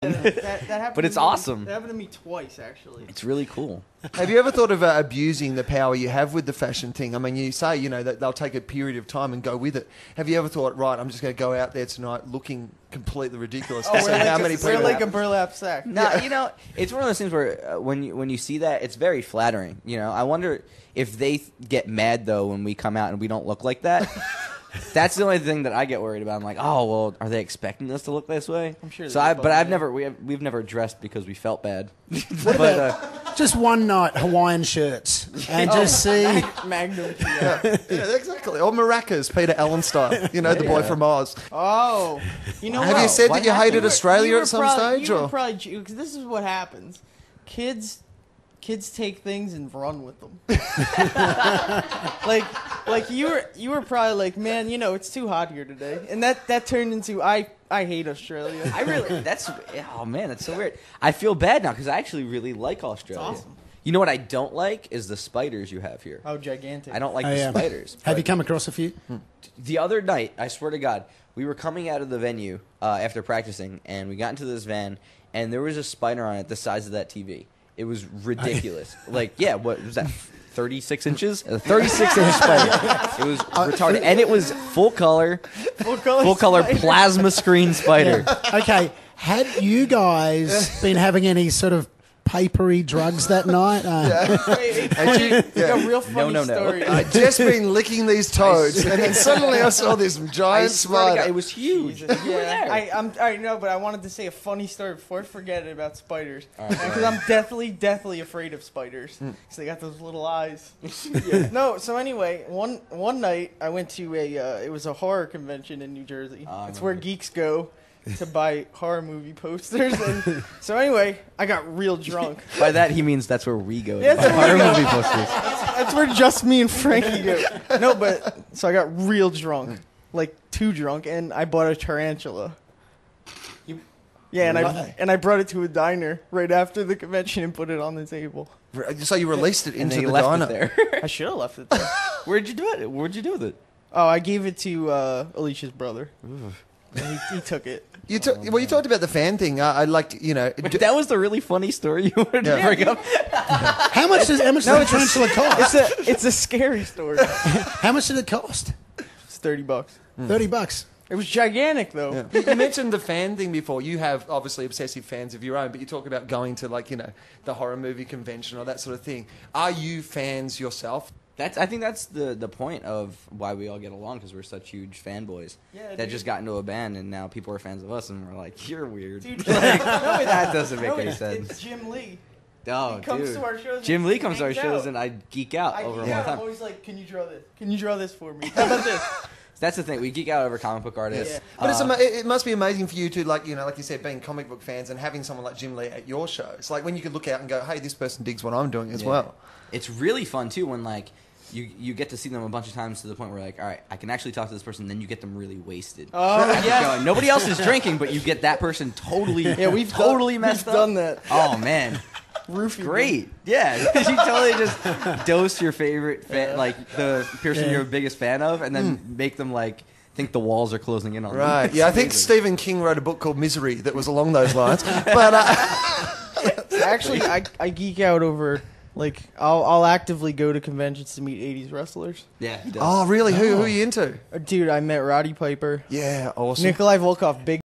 That happened But it's to me, awesome. That happened to me twice, actually. It's really cool. Have you ever thought of abusing the power you have with the fashion thing? I mean, you say, that they'll take a period of time and go with it. Have you ever thought, right, I'm just going to go out there tonight looking completely ridiculous to see how many people... We're like a burlap sack. No, it's one of those things where when you see that, it's very flattering. I wonder if they get mad, though, when we come out and we don't look like that. That's the only thing that I get worried about. I'm like, oh, well, are they expecting us to look this way? I'm sure. We've never dressed because we felt bad. What about just one night Hawaiian shirts and just see Magnum. Yeah, exactly. Or maracas, Peter Allen style. The boy from Oz. Oh, Have you said that you hated Australia at some stage? You were probably, because this is what happens. Kids take things and run with them. like you were probably like, man, it's too hot here today, and that turned into I hate Australia. That's so weird. I feel bad now because I actually really like Australia. It's awesome. You know what I don't like is the spiders you have here. Oh, gigantic. I don't like the spiders. Have you come across a few? The other night, I swear to God, we were coming out of the venue after practicing, and we got into this van, and there was a spider on it the size of that TV. It was ridiculous. What was that, 36 inches? A 36-inch spider. It was retarded. And it was full color plasma screen spider. Okay, had you guys been having any sort of papery drugs that night? I got a real funny story. I'd just been licking these toads, and then suddenly I saw this giant spider. It was huge. I know, but I wanted to say a funny story before I forget it about spiders, because I'm definitely afraid of spiders, because they got those little eyes. No, so anyway, one night I went to it was a horror convention in New Jersey. It's where geeks go to buy horror movie posters, and so anyway, I got real drunk. By that he means that's where we go. Yeah, to buy horror movie posters. That's where just me and Frankie go. No, but so I got real drunk, like too drunk, and I bought a tarantula. And I brought it to a diner right after the convention and put it on the table. So you released it into the left diner. It there. I should have left it there. Where'd you do it? What'd you do with it? Oh, I gave it to Alicia's brother. He took it. You talked about the fan thing. I like, But that was the really funny story you wanted to bring up. How much does the tarantula cost? It's a scary story. How much did it cost? It's $30. $30. It was gigantic, though. Yeah. You mentioned the fan thing before. You have obviously obsessive fans of your own, but you talk about going to the horror movie convention or that sort of thing. Are you fans yourself? I think that's the point of why we all get along, because we're such huge fanboys that just got into a band, and now people are fans of us, and we're like, you're weird. Dude, that doesn't make any sense. It's Jim Lee. Oh, he comes to our shows. Jim Lee comes to our shows, and I geek out over him all the time. I'm always like, can you draw this? Can you draw this for me? How about this? That's the thing. We geek out over comic book artists. Yeah. But it must be amazing for you to, like you said, being comic book fans and having someone like Jim Lee at your shows. Like when you could look out and go, hey, this person digs what I'm doing as well. It's really fun, too, when you get to see them a bunch of times to the point where all right, I can actually talk to this person, then you get them really wasted. Oh, yeah. Nobody else is drinking, but you get that person totally messed we've up. Done that. Oh, man. Roofie. Great. Yeah. You totally just dose your favorite fan, the person you're the biggest fan of, and then make them think the walls are closing in on them. Right. Yeah, I think Stephen King wrote a book called Misery that was along those lines. But actually, I geek out over... I'll actively go to conventions to meet 80s wrestlers. Yeah, he does. Oh, really? Who are you into? Dude, I met Roddy Piper. Yeah, awesome. Nikolai Volkov, big